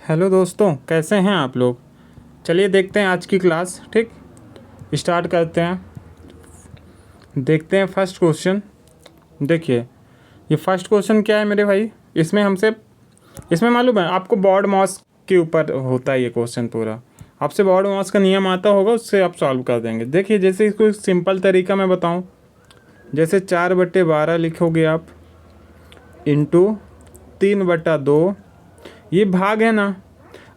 Hello दोस्तों, कैसे हैं आप लोग। चलिए देखते हैं आज की क्लास। ठीक, स्टार्ट करते हैं। देखते हैं फर्स्ट क्वेश्चन। देखिए, ये फर्स्ट क्वेश्चन क्या है मेरे भाई। इसमें मालूम है आपको, बॉड मॉस के ऊपर होता है ये क्वेश्चन पूरा। आपसे बॉड मॉस का नियम आता होगा, उससे आप सॉल्व कर देंगे। देखिए, जैसे इसको सिंपल तरीका मैं बताऊँ, जैसे 4/12 लिखोगे आप, इंटू 3/2। ये भाग है ना।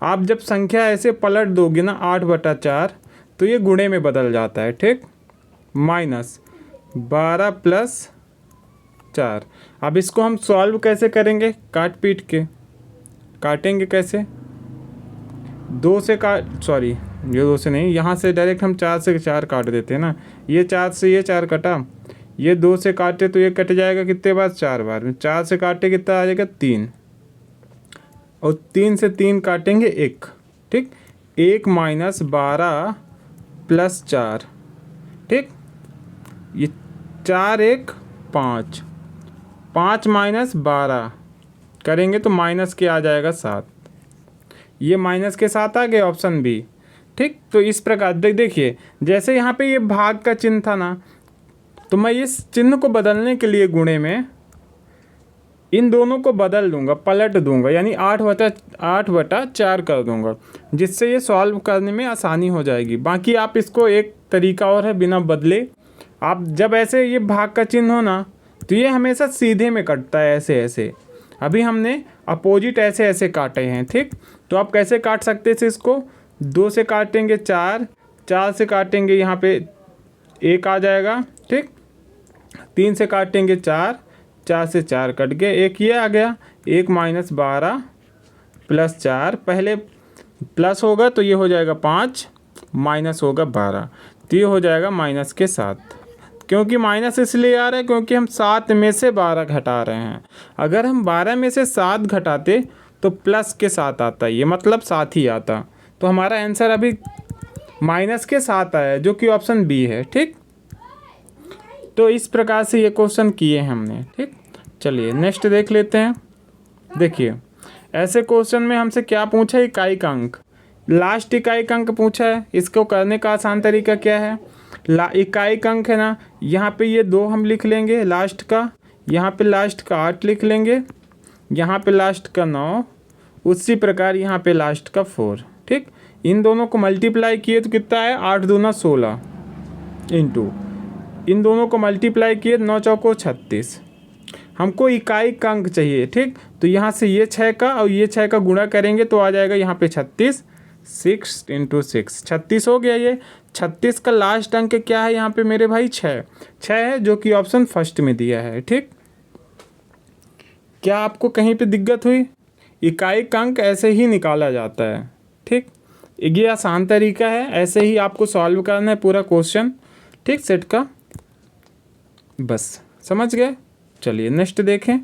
आप जब संख्या ऐसे पलट दोगे ना, 8/4, तो ये गुणे में बदल जाता है। ठीक, माइनस 12+4। अब इसको हम सॉल्व कैसे करेंगे, काट पीट के काटेंगे कैसे। दो से काट, सॉरी, ये दो से नहीं, यहाँ से डायरेक्ट हम 4 से 4 काट देते हैं ना। ये 4 से ये 4 कटा, ये 2 से काटे तो ये कट जाएगा कितने बार, 4 बार। 4 से काटे कितना आ जाएगा, 3। और 3 से 3 काटेंगे 1। ठीक, 1 - 12+4। ठीक, ये 4 1 5, 5 - 12 करेंगे तो माइनस के आ जाएगा 7। ये माइनस के 7 आ गए, ऑप्शन बी। ठीक, तो इस प्रकार देखिए, जैसे यहाँ पे ये भाग का चिन्ह था ना, तो मैं इस चिन्ह को बदलने के लिए गुणे में इन दोनों को बदल दूंगा, पलट दूंगा, यानी 8/4 कर दूंगा, जिससे ये सॉल्व करने में आसानी हो जाएगी। बाकी आप इसको, एक तरीका और है बिना बदले, आप जब ऐसे ये भाग का चिन्ह हो ना, तो ये हमेशा सीधे में कटता है, ऐसे ऐसे। अभी हमने अपोजिट ऐसे ऐसे काटे हैं। ठीक, तो आप कैसे काट सकते हैं इसको, 2 से काटेंगे 4, 4 से काटेंगे यहाँ पे 1 आ जाएगा। ठीक, 3 से काटेंगे 4, 4 से 4 कट गए, 1 ये आ गया। 1 - 12+4, पहले प्लस होगा तो ये हो जाएगा 5, माइनस होगा 12, तो ये हो जाएगा माइनस के 7। क्योंकि माइनस इसलिए आ रहा है क्योंकि हम 7 में से 12 घटा रहे हैं। अगर हम 12 में से 7 घटाते तो प्लस के 7 आता, ये मतलब 7 ही आता। तो हमारा आंसर अभी माइनस के 7 आया, जो कि ऑप्शन बी है। ठीक, तो इस प्रकार से ये क्वेश्चन किए हैं हमने। ठीक, चलिए नेक्स्ट देख लेते हैं। देखिए, ऐसे क्वेश्चन में हमसे क्या पूछा है, इकाई का अंक, लास्ट इकाई का अंक पूछा है। इसको करने का आसान तरीका क्या है, इकाई का अंक है ना, यहाँ पे ये 2 हम लिख लेंगे लास्ट का, यहाँ पे लास्ट का 8 लिख लेंगे, यहाँ पे लास्ट का 9, उसी प्रकार यहाँ पे लास्ट का 4। ठीक, इन दोनों को मल्टीप्लाई किए तो कितना है, 8 दूना 16, इंटू इन दोनों को मल्टीप्लाई किए 9 चौको 36। हमको इकाई का अंक चाहिए। ठीक, तो यहाँ से ये 6 का और ये 6 का गुणा करेंगे तो आ जाएगा यहाँ पे 36, 6 × 6, 36 हो गया। ये 36 का लास्ट अंक क्या है यहाँ पे मेरे भाई, 6 है, जो कि ऑप्शन फर्स्ट में दिया है। ठीक, क्या आपको कहीं पे दिक्कत हुई, इकाई का अंक ऐसे ही निकाला जाता है। ठीक, ये आसान तरीका है, ऐसे ही आपको सॉल्व करना है पूरा क्वेश्चन। ठीक, सेट का, बस समझ गए। चलिए नेक्स्ट देखें।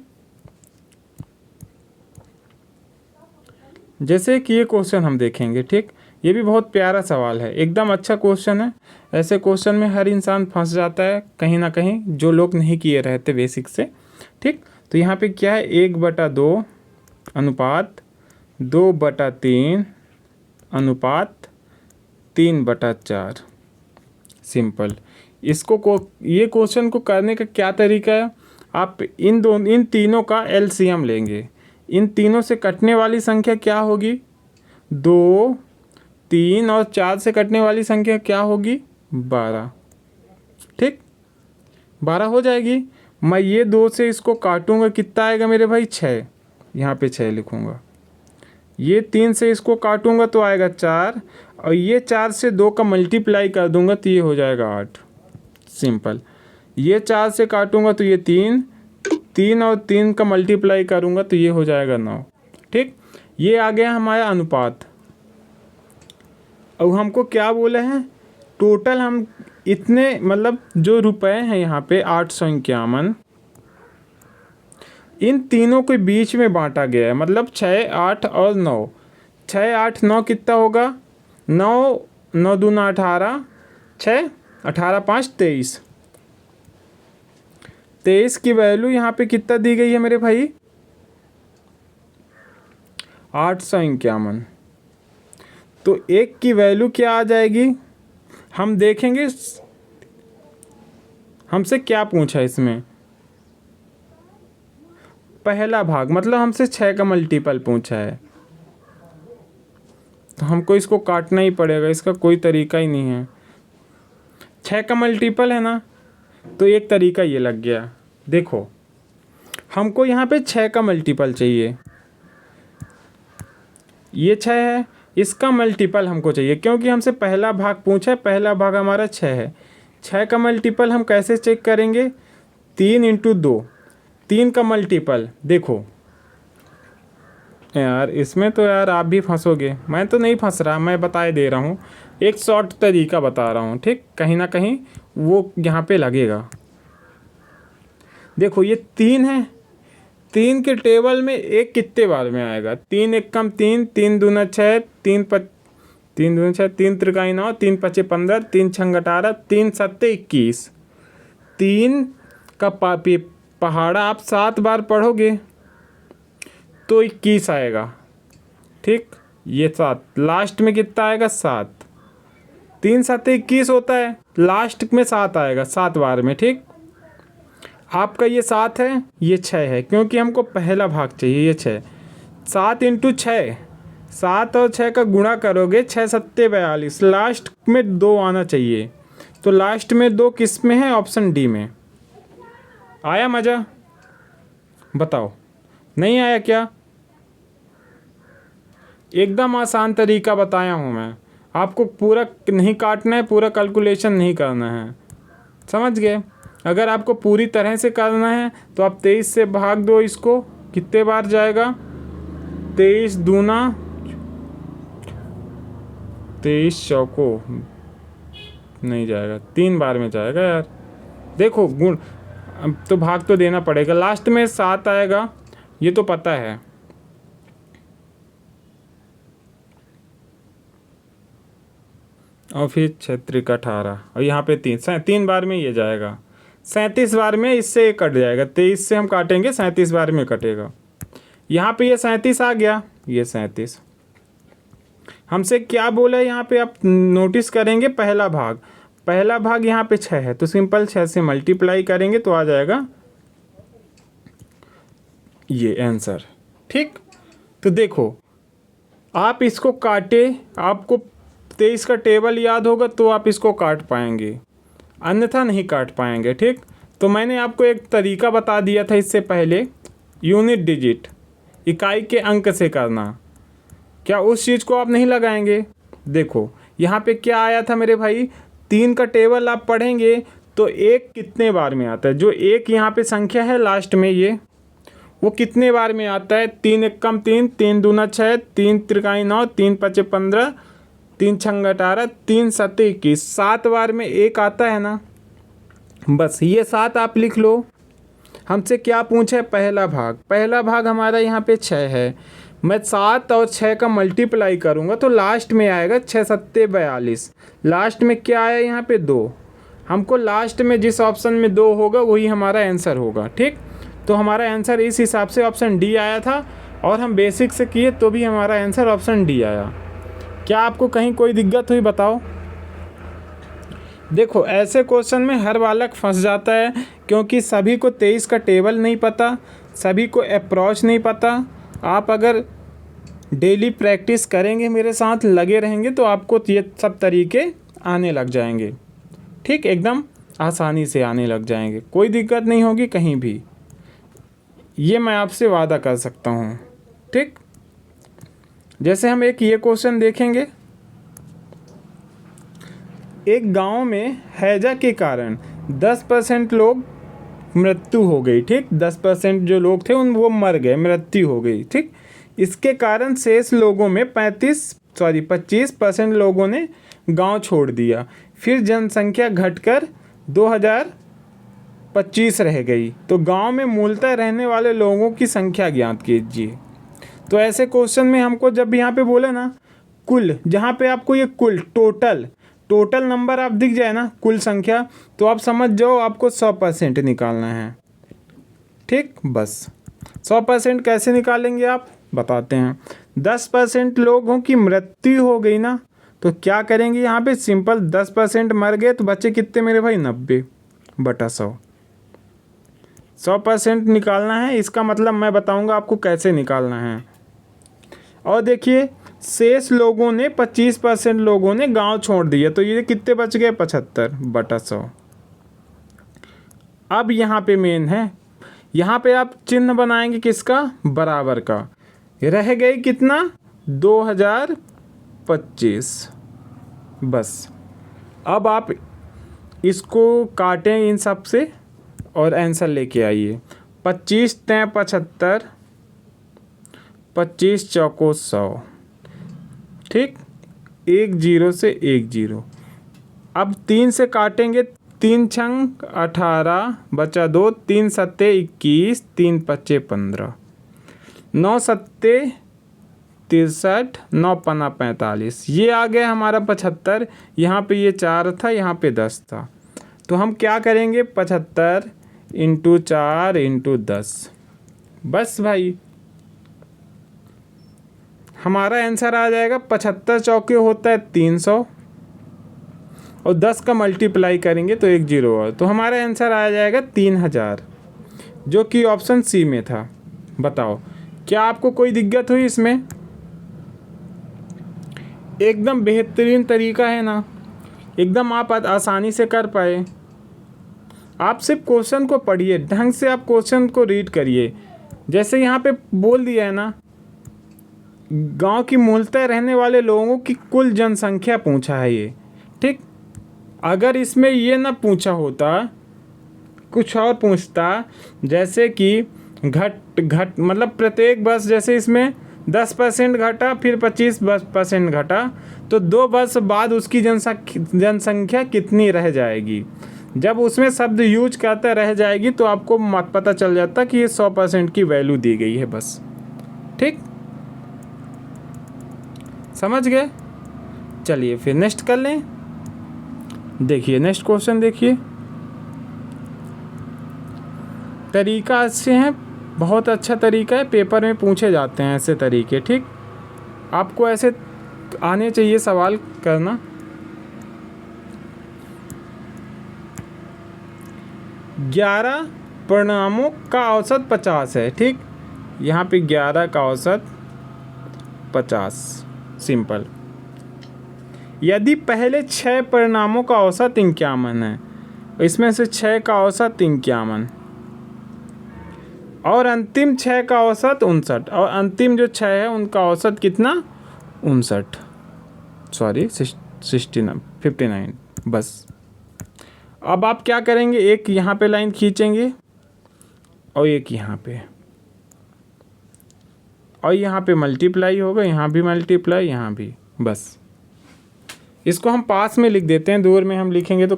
जैसे कि ये क्वेश्चन हम देखेंगे। ठीक, ये भी बहुत प्यारा सवाल है, एकदम अच्छा क्वेश्चन है। ऐसे क्वेश्चन में हर इंसान फंस जाता है कहीं ना कहीं, जो लोग नहीं किए रहते बेसिक से। ठीक, तो यहाँ पे क्या है, 1/2 अनुपात 2/3 अनुपात 3/4। सिंपल। ये क्वेश्चन को करने का क्या तरीका है, आप इन तीनों का एलसीएम लेंगे। इन तीनों से कटने वाली संख्या क्या होगी, 2, 3 और 4 से कटने वाली संख्या क्या होगी, 12। ठीक, 12 हो जाएगी। मैं ये 2 से इसको काटूंगा, कितना आएगा मेरे भाई, 6, यहाँ पे 6 लिखूंगा। ये 3 से इसको काटूंगा तो आएगा 4, और ये 4 से 2 का मल्टीप्लाई कर दूंगा तो ये हो जाएगा 8। सिंपल। ये 4 से काटूंगा तो ये 3 और 3 का मल्टीप्लाई करूंगा तो ये हो जाएगा 9। ठीक, ये आ गया हमारा अनुपात। अब हमको क्या बोले हैं, टोटल हम इतने, मतलब जो रुपए हैं यहाँ पे 851, इन तीनों के बीच में बांटा गया है। मतलब 6, 8 और 9, 6, 8, 9 कितना होगा, 9, 9 दूना 18, 6, 18, 5, 23। 23 की वैल्यू यहाँ पे कितना दी गई है मेरे भाई, 851। तो एक की वैल्यू क्या आ जाएगी, हम देखेंगे हमसे क्या पूछा इसमें। पहला भाग मतलब हमसे 6 का मल्टीपल पूछा है, तो हमको इसको काटना ही पड़ेगा, इसका कोई तरीका ही नहीं है। 6 का मल्टीपल है ना, तो एक तरीका ये लग गया। देखो हमको यहाँ पे 6 का मल्टीपल चाहिए, ये 6 है, इसका मल्टीपल हमको चाहिए क्योंकि हमसे पहला भाग पूछा है, पहला भाग हमारा 6 है। 6 का मल्टीपल हम कैसे चेक करेंगे, 3 इंटू 2, 3 का मल्टीपल। देखो यार इसमें तो यार आप भी फंसोगे, मैं तो नहीं फंस रहा, मैं बताए दे रहा हूँ, एक शॉर्ट तरीका बता रहा हूँ, ठीक। कहीं ना कहीं वो यहाँ पे लगेगा। देखो ये 3 है, 3 के टेबल में एक कितने बार में आएगा, 3 एक कम 3, 3 दूना 6, 3 दूना 6, 3 त्रिकाई 9, 3 पचे 15, 3 छंग 18, 3 सत्ते 21। 3 का पहाड़ा आप 7 बार पढ़ोगे तो 21 आएगा, ठीक। ये 7 लास्ट में कितना आएगा, 7। 3 सत्ते 21 होता है, लास्ट में 7 आएगा 7 बार में, ठीक। आपका ये 7 है, ये 6 है, क्योंकि हमको पहला भाग चाहिए, ये 6। 7 इंटू 6, 7 और 6 का गुणा करोगे, 6 सत्ते 42, लास्ट में 2 आना चाहिए। तो लास्ट में 2 किस में है, ऑप्शन डी में। आया मज़ा, बताओ नहीं आया क्या। एकदम आसान तरीका बताया हूँ मैं, आपको पूरा नहीं काटना है, पूरा कैलकुलेशन नहीं करना है, समझ गए। अगर आपको पूरी तरह से करना है तो आप 23 से भाग दो इसको, कितने बार जाएगा, 23 दूना 23 चौको नहीं जाएगा, 3 बार में जाएगा यार। देखो गुण तो भाग तो देना पड़ेगा, लास्ट में 7 आएगा, ये तो पता है। और फिर 6 का 18, और यहाँ पे 3 बार में ये जाएगा, 37 बार में इससे ये कट जाएगा, 23 से हम काटेंगे 37 बार में कटेगा। यहाँ पे ये 37 आ गया, ये 37। हमसे क्या बोला है यहाँ पे, आप नोटिस करेंगे पहला भाग यहाँ पे 6 है, तो सिंपल 6 से मल्टीप्लाई करेंगे तो आ जाएगा ये आंसर, ठीक। तो देखो आप इसको काटे, आपको 23 का टेबल याद होगा तो आप इसको काट पाएंगे, अन्यथा नहीं काट पाएंगे, ठीक। तो मैंने आपको एक तरीका बता दिया था इससे पहले, यूनिट डिजिट इकाई के अंक से करना, क्या उस चीज़ को आप नहीं लगाएंगे। देखो यहाँ पे क्या आया था मेरे भाई, 3 का टेबल आप पढ़ेंगे तो 1 कितने बार में आता है, जो 1 यहाँ पे संख्या है लास्ट में ये, वो कितने बार में आता है, 3 एक कम 3, 3 दूना 6, 3 त्रिकाई 9, 3 पचे 15, 3 छंग 18, 3 सत्ते 21, 7 बार में 1 आता है ना, बस ये 7 आप लिख लो। हमसे क्या पूछा है, पहला भाग हमारा यहाँ पे 6 है, मैं 7 और 6 का मल्टीप्लाई करूँगा तो लास्ट में आएगा 6 सत्ते 42, लास्ट में क्या आया यहाँ पे 2, हमको लास्ट में जिस ऑप्शन में 2 होगा वही हमारा आंसर होगा, ठीक। तो हमारा आंसर इस हिसाब से ऑप्शन डी आया था, और हम बेसिक से किए तो भी हमारा आंसर ऑप्शन डी आया। क्या आपको कहीं कोई दिक्कत हुई, बताओ। देखो ऐसे क्वेश्चन में हर बालक फंस जाता है, क्योंकि सभी को 23 का टेबल नहीं पता, सभी को अप्रोच नहीं पता। आप अगर डेली प्रैक्टिस करेंगे, मेरे साथ लगे रहेंगे, तो आपको ये सब तरीके आने लग जाएंगे, ठीक, एकदम आसानी से आने लग जाएंगे, कोई दिक्कत नहीं होगी कहीं भी, ये मैं आपसे वादा कर सकता हूँ, ठीक। जैसे हम एक ये क्वेश्चन देखेंगे, एक गांव में हैजा के कारण 10% लोग मृत्यु हो गई, ठीक, 10% जो लोग थे वो मर गए, मृत्यु हो गई, ठीक। इसके कारण शेष लोगों में 25% लोगों ने गांव छोड़ दिया, फिर जनसंख्या घटकर 2025 रह गई, तो गांव में मूलतः रहने वाले लोगों की संख्या ज्ञात कीजिए। तो ऐसे क्वेश्चन में हमको जब यहाँ पे बोले ना कुल, जहाँ पे आपको ये कुल टोटल नंबर आप दिख जाए ना, कुल संख्या, तो आप समझ जाओ आपको 100% निकालना है, ठीक। बस 100% कैसे निकालेंगे आप, बताते हैं। 10% लोगों की मृत्यु हो गई ना, तो क्या करेंगे यहाँ पे सिंपल 10% मर गए तो बचे कितने मेरे भाई 90/100। 100% निकालना है, इसका मतलब मैं बताऊंगा आपको कैसे निकालना है। और देखिए शेष लोगों ने 25% लोगों ने गांव छोड़ दिया, तो ये कितने बच गए 75/100। अब यहाँ पे मेन है, यहाँ पे आप चिन्ह बनाएंगे किसका, बराबर का। रह गए कितना 2025। बस अब आप इसको काटें इन सब से और आंसर लेके आइए। 25 × 75, 25 चौको 100, ठीक, 1 0 से 1 0। अब 3 से काटेंगे, 3 छंग 18 बचा 2, 3 सत्ते 21, 3 पच्चे 15, 9 सत्ते 63, 9 पन्ना 45, ये आ गया हमारा 75। यहाँ पे ये 4 था, यहाँ पे 10 था, तो हम क्या करेंगे 75 × 4 × 10। बस भाई हमारा आंसर आ जाएगा 75 चौके होता है 300 और 10 का मल्टीप्लाई करेंगे तो 1 0 और, तो हमारा आंसर आ जाएगा 3000, जो कि ऑप्शन सी में था। बताओ क्या आपको कोई दिक्कत हुई इसमें? एकदम बेहतरीन तरीका है ना, एकदम आप आसानी से कर पाए। आप सिर्फ क्वेश्चन को पढ़िए, ढंग से आप क्वेश्चन को रीड करिए। जैसे यहाँ पे बोल दिया है ना, गांव की मूलतः रहने वाले लोगों की कुल जनसंख्या पूछा है ये, ठीक। अगर इसमें ये ना पूछा होता, कुछ और पूछता, जैसे कि घट मतलब प्रत्येक वर्ष, जैसे इसमें 10% घटा फिर 25% घटा, तो 2 वर्ष बाद उसकी जनसंख्या कितनी रह जाएगी। जब उसमें शब्द यूज करता रह जाएगी तो आपको पता चल जाता कि ये 100% की वैल्यू दी गई है, बस, ठीक, समझ गए। चलिए फिर नेक्स्ट कर लें। देखिए नेक्स्ट क्वेश्चन, देखिए तरीका अच्छे हैं, बहुत अच्छा तरीका है, पेपर में पूछे जाते हैं ऐसे तरीके, ठीक। आपको ऐसे आने चाहिए सवाल करना। ग्यारह परिणामों का औसत 50 है, ठीक। यहाँ पे 11 का औसत 50, सिंपल। यदि पहले 6 परिणामों का औसत 51 है, इसमें से 6 का औसत 51 और अंतिम 6 का औसत 59, और अंतिम जो 6 है उनका औसत कितना 59, बस। अब आप क्या करेंगे, एक यहाँ पे लाइन खींचेंगे और एक यहाँ पे, और यहाँ पे मल्टीप्लाई होगा, यहाँ भी मल्टीप्लाई, यहाँ भी, बस। इसको हम पास में लिख देते हैं, दूर में हम लिखेंगे तो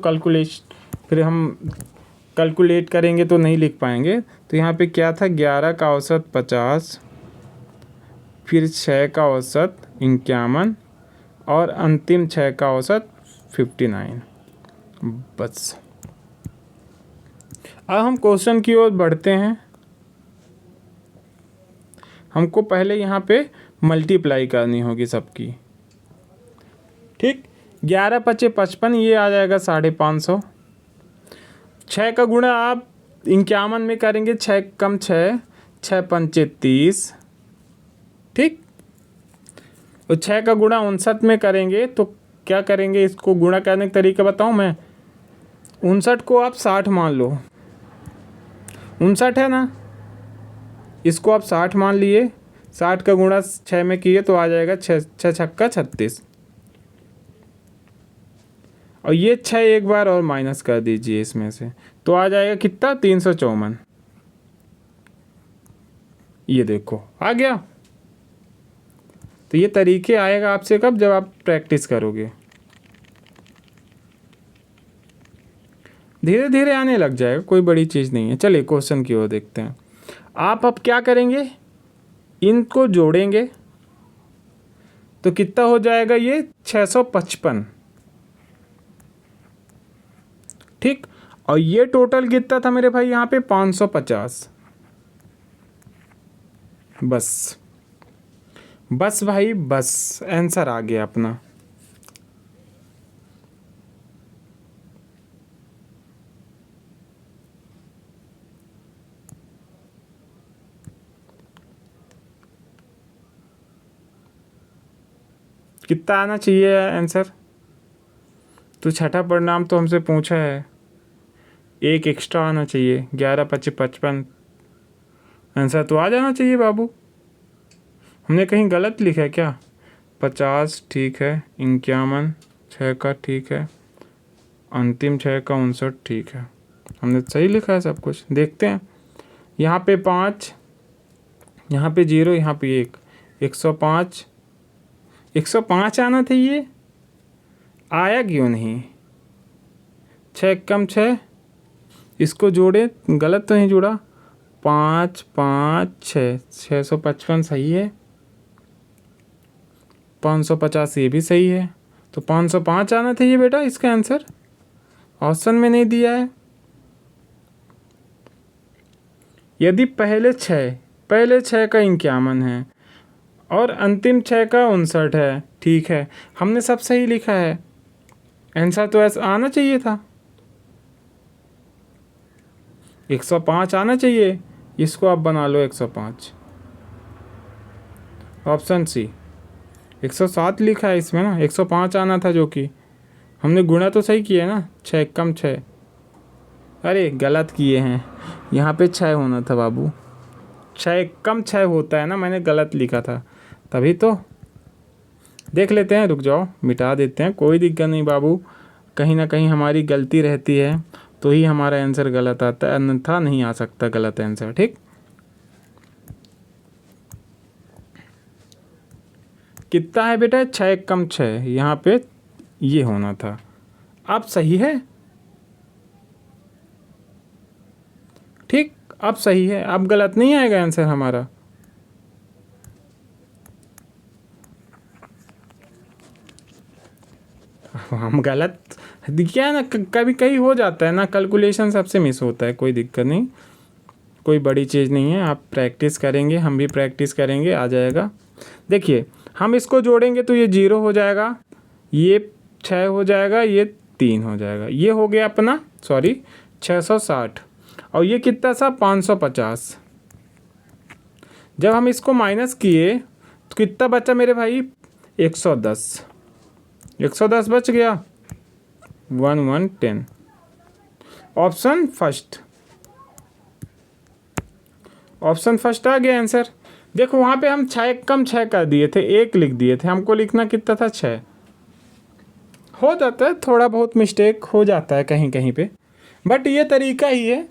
फिर हम कैलकुलेट करेंगे तो नहीं लिख पाएंगे। तो यहाँ पे क्या था, 11 का औसत 50, फिर 6 का औसत 51 और अंतिम 6 का औसत 59, बस। अब हम क्वेश्चन की ओर बढ़ते हैं। हमको पहले यहाँ पे मल्टीप्लाई करनी होगी सबकी, ठीक। 11 × 5 = 55, ये आ जाएगा 550। 6 का गुणा आप 51 में करेंगे, 6 कम 6, 6 पंचे 30, ठीक। और 6 का गुणा 59 में करेंगे तो क्या करेंगे, इसको गुणा करने का तरीका बताऊं मैं। 59 को आप 60 मान लो, 59 है ना, इसको आप 60 मान लिए, 60 का गुणा 6 में किए तो आ जाएगा 6 छक्का 36, और ये 6 एक बार और माइनस कर दीजिए इसमें से, तो आ जाएगा कितना 354। ये देखो आ गया। तो ये तरीके आएगा आपसे कब, जब आप प्रैक्टिस करोगे, धीरे धीरे आने लग जाएगा, कोई बड़ी चीज़ नहीं है। चलिए क्वेश्चन की ओर देखते हैं। आप अब क्या करेंगे, इनको जोड़ेंगे तो कितना हो जाएगा, ये 655, ठीक। और ये टोटल कितना था मेरे भाई यहाँ पे 550, बस। बस भाई बस, आंसर आ गया अपना। कितना आना चाहिए आंसर? तो छठा परिणाम तो हमसे पूछा है, एक एक्स्ट्रा आना चाहिए, 11 25 55। आंसर तो आ जाना चाहिए बाबू। हमने कहीं गलत लिखा है क्या? 50 ठीक है, 51 छः का ठीक है, अंतिम 6 का 59 ठीक है। हमने सही लिखा है सब कुछ। देखते हैं, यहाँ पे 5, यहाँ पे 0, यहाँ पे 1, 105। 105 आना था, ये आया क्यों नहीं? 6 कम 6, इसको जोड़े, गलत तो नहीं जुड़ा। 5 5 6, 655 सही है। 550 ये भी सही है। तो 505 आना था ये बेटा, इसका आंसर ऑप्शन में नहीं दिया है। यदि पहले 6 का 51 है और अंतिम 6 का 59 है, ठीक है, हमने सब सही लिखा है। आंसर तो ऐसा आना चाहिए था, 105 आना चाहिए। इसको आप बना लो 105। ऑप्शन सी, 107 लिखा है इसमें ना, 105 आना था, जो कि हमने गुणा तो सही किया ना, 6 कम 6। अरे गलत किए हैं, यहाँ पे 6 होना था बाबू, 6 कम 6 होता है ना, मैंने गलत लिखा था तभी तो। देख लेते हैं, रुक जाओ, मिटा देते हैं, कोई दिक्कत नहीं बाबू। कहीं ना कहीं हमारी गलती रहती है तो ही हमारा आंसर गलत आता है, अन्यथा नहीं आ सकता गलत आंसर। ठीक, कितना है बेटा? 6 कम 6, यहाँ पे ये होना था। अब सही है, ठीक, अब सही है, अब गलत नहीं आएगा आंसर हमारा। हम गलत क्या है ना, कभी कहीं हो जाता है ना, कैलकुलेशन सबसे मिस होता है, कोई दिक्कत नहीं, कोई बड़ी चीज़ नहीं है। आप प्रैक्टिस करेंगे, हम भी प्रैक्टिस करेंगे, आ जाएगा। देखिए, हम इसको जोड़ेंगे तो ये 0 हो जाएगा, ये 6 हो जाएगा, ये 3 हो जाएगा, ये हो गया अपना, सॉरी 660। और ये कितना सा 550। जब हम इसको माइनस किए तो कितना बचा मेरे भाई? 110। 110 बच गया, 1110। ऑप्शन फर्स्ट, ऑप्शन फर्स्ट आ गया आंसर। देखो वहाँ पे हम 6 कम 6 कर दिए थे, 1 लिख दिए थे, हमको लिखना कितना था? 6। हो जाता है, थोड़ा बहुत मिस्टेक हो जाता है कहीं कहीं पे, बट ये तरीका ही है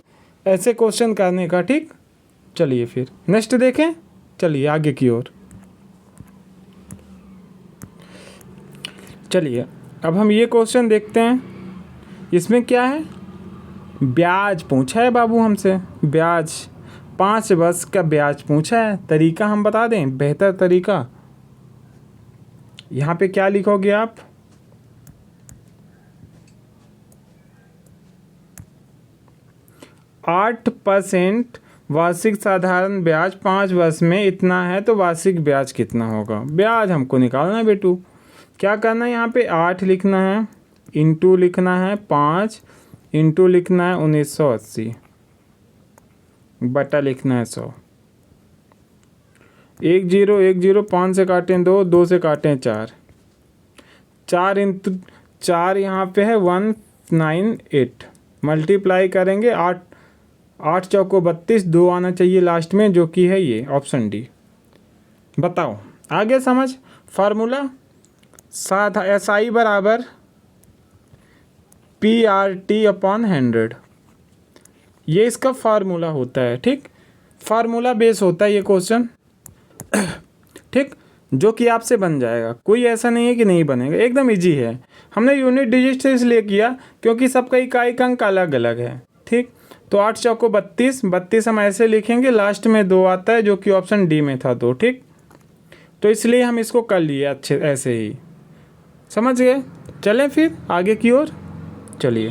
ऐसे क्वेश्चन करने का। ठीक, चलिए फिर नेक्स्ट देखें, चलिए आगे की ओर। चलिए अब हम ये क्वेश्चन देखते हैं, इसमें क्या है? ब्याज पूछा है बाबू हमसे, ब्याज 5 वर्ष का ब्याज पूछा है। तरीका हम बता दें, बेहतर तरीका। यहाँ पे क्या लिखोगे आप? 8% वार्षिक साधारण ब्याज 5 वर्ष में इतना है, तो वार्षिक ब्याज कितना होगा? ब्याज हमको निकालना है बेटू। क्या करना है? यहाँ पे 8 लिखना है, इंटू लिखना है 5, इंटू लिखना है 1980, बटा लिखना है 100। 1 0 1 0, 5 से काटें 2, 2 से काटें 4, 4 इंटू 4 यहाँ पे है 198। मल्टीप्लाई करेंगे 8 8 चौको 32, 2 आना चाहिए लास्ट में, जो कि है ये ऑप्शन डी। बताओ आगे समझ। फार्मूला साधा, SI बराबर PRT अपॉन 100, ये इसका फार्मूला होता है। ठीक, फार्मूला बेस होता है ये क्वेश्चन। ठीक, जो कि आपसे बन जाएगा, कोई ऐसा नहीं है कि नहीं बनेगा, एकदम इजी है। हमने यूनिट डिजिट से इसलिए किया क्योंकि सबका इकाई का अंक अलग अलग है। ठीक, तो 8 चौको 32, 32 हम ऐसे लिखेंगे, लास्ट में 2 आता है, जो कि ऑप्शन डी में था 2। ठीक, तो इसलिए हम इसको कर लिए अच्छे, ऐसे ही समझ गए। चलें फिर आगे की ओर, चलिए।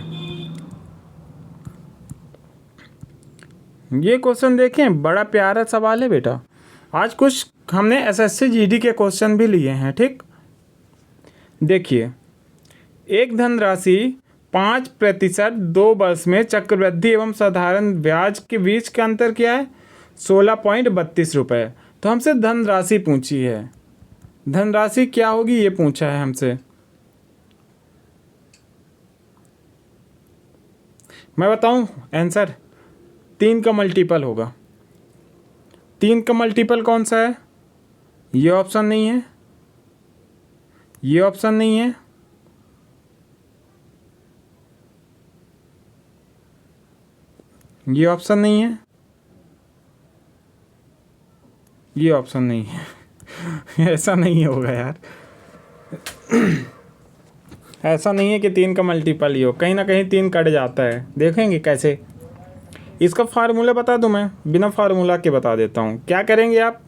ये क्वेश्चन देखें, बड़ा प्यारा सवाल है बेटा। आज कुछ हमने एसएससी जीडी के क्वेश्चन भी लिए हैं। ठीक, देखिए, एक धनराशि 5% 2 वर्ष में चक्रवृद्धि एवं साधारण ब्याज के बीच का अंतर क्या है? 16.32 रुपये। तो हमसे धनराशि पूछी है, धनराशि क्या होगी ये पूछा है हमसे। मैं बताऊं आंसर, 3 का मल्टीपल होगा। 3 का मल्टीपल कौन सा है? ये ऑप्शन नहीं है, ये ऑप्शन नहीं है, ये ऑप्शन नहीं है, ये ऑप्शन नहीं है। ऐसा नहीं होगा यार। ऐसा नहीं है कि 3 का मल्टीपल ही हो, कहीं ना कहीं 3 कट जाता है। देखेंगे कैसे। इसका फार्मूला बता दूं, मैं बिना फार्मूला के बता देता हूँ। क्या करेंगे आप,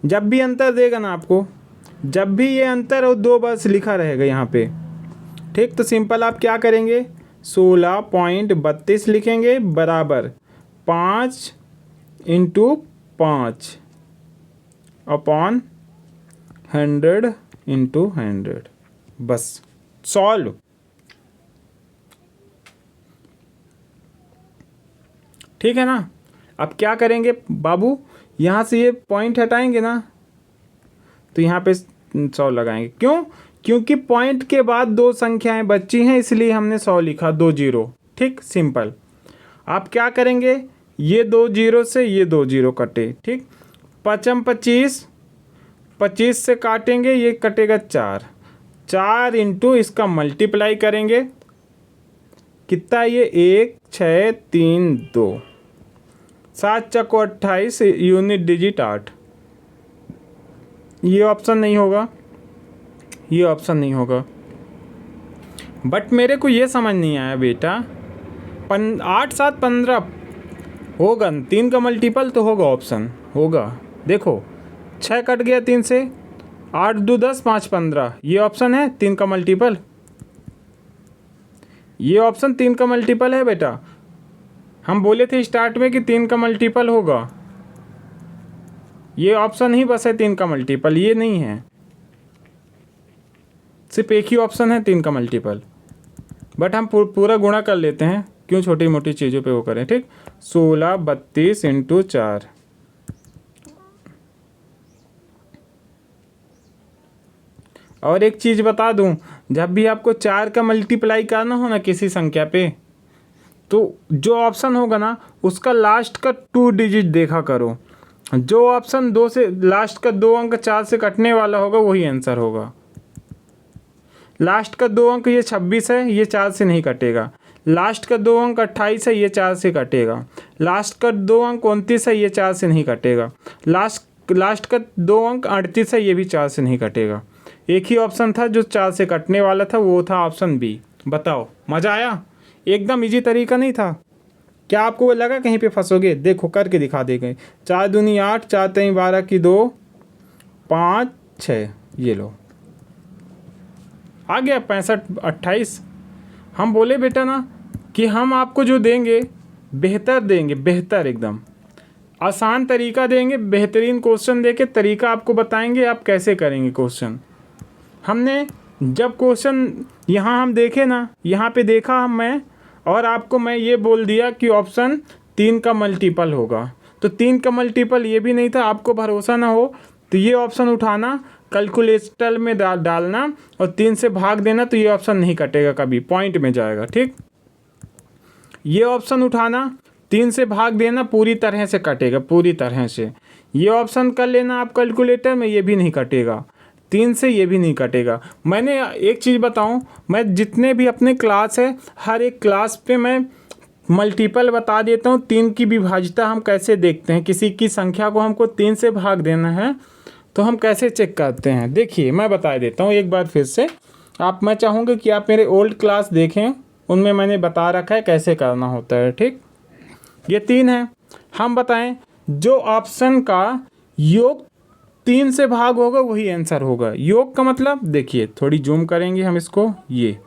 जब भी अंतर देगा ना आपको, जब भी ये अंतर और 2 वर्ष लिखा रहेगा यहाँ पे, ठीक, तो सिंपल आप क्या करेंगे, 16.32 लिखेंगे बराबर 5 × 5 अपॉन 100 × 100, बस सॉल्व। ठीक है ना। अब क्या करेंगे बाबू, यहाँ से ये पॉइंट हटाएंगे ना, तो यहाँ पे 100 लगाएंगे। क्यों? क्योंकि पॉइंट के बाद 2 संख्याएं बची हैं, इसलिए हमने 100 लिखा, 2 0। ठीक, सिंपल। आप क्या करेंगे, ये 2 0 से ये 2 0 कटे। ठीक, 5 25, 25 से काटेंगे, ये कटेगा 4 × इसका मल्टीप्लाई करेंगे, कितना ये 1 6 3 2, 7 चको 28, यूनिट डिजिट 8। ये ऑप्शन नहीं होगा, ये ऑप्शन नहीं होगा। बट मेरे को ये समझ नहीं आया बेटा, 8 7 15 होगा, 3 का मल्टीपल तो होगा, ऑप्शन होगा। देखो 6 कट गया 3 से, 8 2 10 5 15, ये ऑप्शन है 3 का मल्टीपल। ये ऑप्शन 3 का मल्टीपल है बेटा। हम बोले थे स्टार्ट में कि 3 का मल्टीपल होगा। ये ऑप्शन ही बस है 3 का मल्टीपल, ये नहीं है। सिर्फ एक ही ऑप्शन है 3 का मल्टीपल। बट हम पूरा गुणा कर लेते हैं, क्यों छोटी मोटी चीज़ों पे वो करें। ठीक, 16 32 × 4। और एक चीज़ बता दूं, जब भी आपको 4 का मल्टीप्लाई करना हो ना किसी संख्या पे, तो जो ऑप्शन होगा ना उसका लास्ट का 2 डिजिट देखा करो। जो ऑप्शन 2 से लास्ट का 2 अंक 4 से कटने वाला होगा वही आंसर होगा। लास्ट का 2 अंक ये 26 है, ये 4 से नहीं कटेगा। लास्ट का 2 अंक 28 है, ये 4 से कटेगा। लास्ट का 2 अंक 29 है, ये 4 से नहीं कटेगा। लास्ट का 2 अंक 38 है, ये भी 4 से नहीं कटेगा। एक ही ऑप्शन था जो 4 से कटने वाला था, वो था ऑप्शन बी। बताओ, मज़ा आया? एकदम इजी तरीका नहीं था क्या? आपको लगा कहीं पे फंसोगे? देखो करके दिखा देंगे। 4 दूनी 8, 4 3 12 की 2, 5 6, ये लो आ गया 65 28। हम बोले बेटा ना कि हम आपको जो देंगे बेहतर देंगे, बेहतर एकदम आसान तरीका देंगे, बेहतरीन क्वेश्चन देके तरीका आपको बताएंगे आप कैसे करेंगे क्वेश्चन। हमने जब क्वेश्चन यहाँ हम देखे ना, यहाँ पे देखा मैं, और आपको मैं ये बोल दिया कि ऑप्शन 3 का मल्टीपल होगा, तो 3 का मल्टीपल ये भी नहीं था। आपको भरोसा ना हो तो ये ऑप्शन उठाना, कैलकुलेटर में डालना और 3 से भाग देना, तो ये ऑप्शन नहीं कटेगा कभी, पॉइंट में जाएगा। ठीक, ये ऑप्शन उठाना, 3 से भाग देना, पूरी तरह से कटेगा, पूरी तरह से। ये ऑप्शन कर लेना आप कैलकुलेटर में, ये भी नहीं कटेगा। 3 से ये भी नहीं कटेगा। मैंने एक चीज़ बताऊं, मैं जितने भी अपने क्लास है, हर एक क्लास पे मैं मल्टीपल बता देता हूं। 3 की विभाज्यता हम कैसे देखते हैं, किसी की संख्या को हमको 3 से भाग देना है तो हम कैसे चेक करते हैं। देखिए मैं बता देता हूं एक बार फिर से। मैं चाहूँगा कि आप मेरे ओल्ड क्लास देखें, उनमें मैंने बता रखा है कैसे करना होता है। ठीक, ये 3 है। हम बताएं जो ऑप्शन का योग 3 से भाग होगा वही आंसर होगा। योग का मतलब देखिए, थोड़ी जूम करेंगे हम इसको, ये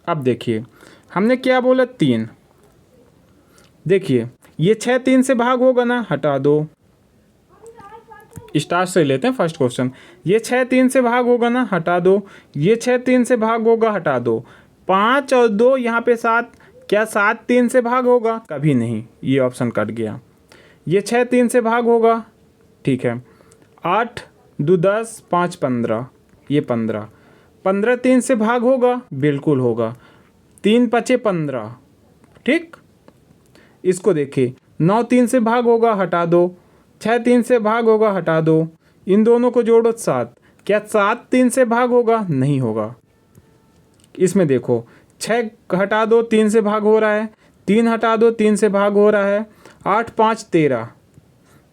अब देखिए हमने क्या बोला 3। देखिए ये 6 3 से भाग होगा ना, हटा दो, स्टार्ट से लेते हैं फर्स्ट क्वेश्चन। ये 6 3 से भाग होगा ना, हटा दो। ये 6 3 से भाग होगा, हटा दो। 5 और 2 यहाँ पे 7, क्या 7 3 से भाग होगा? कभी नहीं, ये ऑप्शन कट गया। ये 6 3 से भाग होगा, ठीक है। 8 2 10, 5 15, ये 15। 15 3 से भाग होगा, बिल्कुल होगा। 3 5 15, ठीक। इसको देखिए, 9 3 से भाग होगा, हटा दो। 6 3 से भाग होगा, हटा दो। इन दोनों को जोड़ो 7, क्या 7 3 से भाग होगा? नहीं होगा। इसमें देखो 6 हटा दो, 3 से भाग हो रहा है। 3 हटा दो, 3 से भाग हो रहा है। 8 5 13,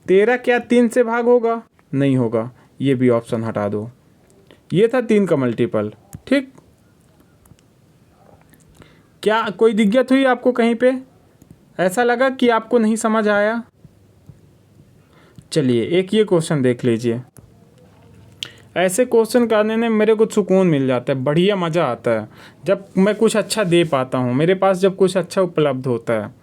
13 क्या 3 से भाग होगा? नहीं होगा। ये भी ऑप्शन हटा दो। ये था 3 का मल्टीपल, ठीक। क्या कोई दिक्कत हुई आपको कहीं पे? ऐसा लगा कि आपको नहीं समझ आया? चलिए एक ये क्वेश्चन देख लीजिए। ऐसे क्वेश्चन करने में मेरे को सुकून मिल जाता है, बढ़िया मज़ा आता है जब मैं कुछ अच्छा दे पाता हूँ, मेरे पास जब कुछ अच्छा उपलब्ध होता है।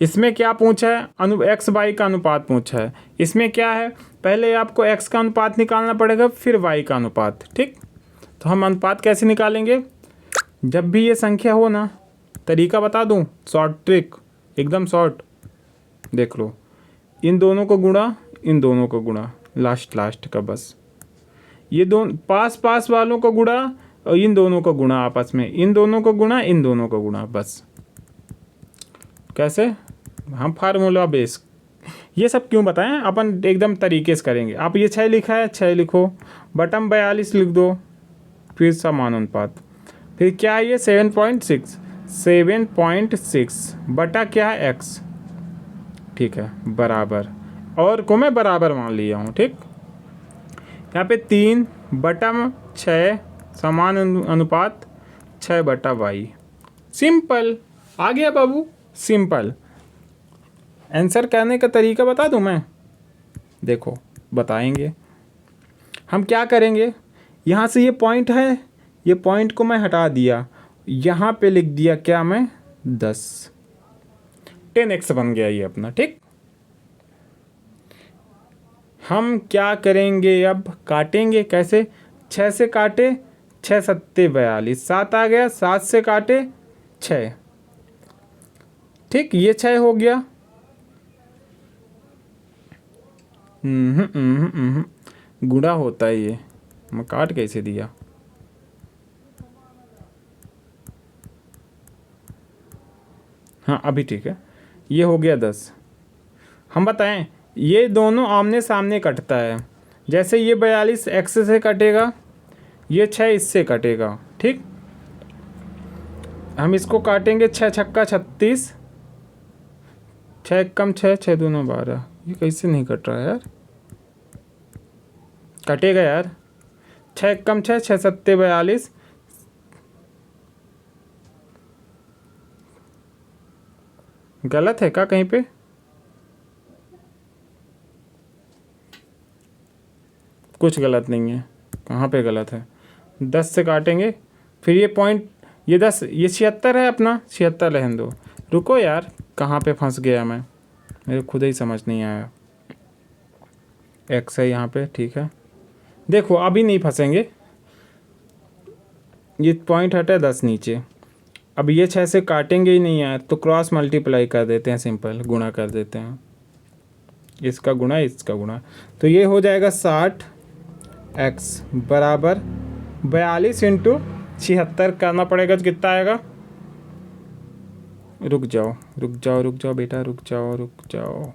इसमें क्या पूछा है? एक्स वाई का अनुपात पूछा है। इसमें क्या है, पहले आपको एक्स का अनुपात निकालना पड़ेगा, फिर वाई का अनुपात, ठीक। तो हम अनुपात कैसे निकालेंगे? जब भी ये संख्या हो ना, तरीका बता दूँ, शॉर्ट ट्रिक, एकदम शॉर्ट। देख लो, इन दोनों को गुणा, इन दोनों को गुणा, लास्ट का बस। ये दोनों पास पास वालों को गुणा और इन दोनों को गुणा आपस में, इन दोनों को गुणा, इन दोनों को गुणा, बस। कैसे? हम फार्मूला बेस। ये सब क्यों बताएं, अपन एकदम तरीके से करेंगे। आप ये 6 लिखा है, 6 लिखो, बटम 42 लिख दो, फिर समानुपात। फिर क्या है ये 7.6, 7.6 बटा क्या है एक्स, ठीक है, बराबर, और को मैं बराबर मान लिया हूँ, ठीक। यहाँ पे 3 बटम 6 समान अनुपात 6 बटा वाई। सिंपल, आ गया बाबू, सिंपल। आंसर करने का तरीका बता दूं मैं? देखो बताएंगे हम क्या करेंगे। यहाँ से ये पॉइंट है, ये पॉइंट को मैं हटा दिया, यहाँ पे लिख दिया क्या मैं 10, 10x बन गया ये अपना, ठीक। हम क्या करेंगे अब, काटेंगे कैसे? 6 से काटे, 6 7 42, 7 आ गया, 7 से काटे 6, ठीक, ये 6 हो गया। गुणा होता है ये, मैं काट कैसे दिया? हाँ अभी ठीक है, ये हो गया 10। हम बताएं, ये दोनों आमने सामने कटता है। जैसे ये 42 एक्स से कटेगा, ये 6 इससे कटेगा, ठीक। हम इसको काटेंगे, 6 छक्का 36, 6 कम 6, 6 दूना 12। ये कैसे नहीं कट रहा है यार? कटेगा यार। 6 कम 6, 6 7 42। गलत है क्या कहीं पे? कुछ गलत नहीं है, कहाँ पे गलत है? 10 से काटेंगे, फिर ये पॉइंट, ये 10, ये 76 है अपना, 76 रहने दो। रुको यार, कहाँ पे फंस गया मैं, मेरे खुद ही समझ नहीं आया। एक्स है यहाँ पे, ठीक है। देखो अभी नहीं फंसेंगे, ये पॉइंट हटा 10 नीचे। अब ये 6 से काटेंगे ही नहीं यार, तो क्रॉस मल्टीप्लाई कर देते हैं, सिंपल गुणा कर देते हैं, इसका गुणा इसका गुणा। तो ये हो जाएगा 60 एक्स बराबर 42 इंटू 76 करना पड़ेगा, तो कितना आएगा? रुक जाओ रुक जाओ रुक जाओ बेटा, रुक जाओ रुक जाओ।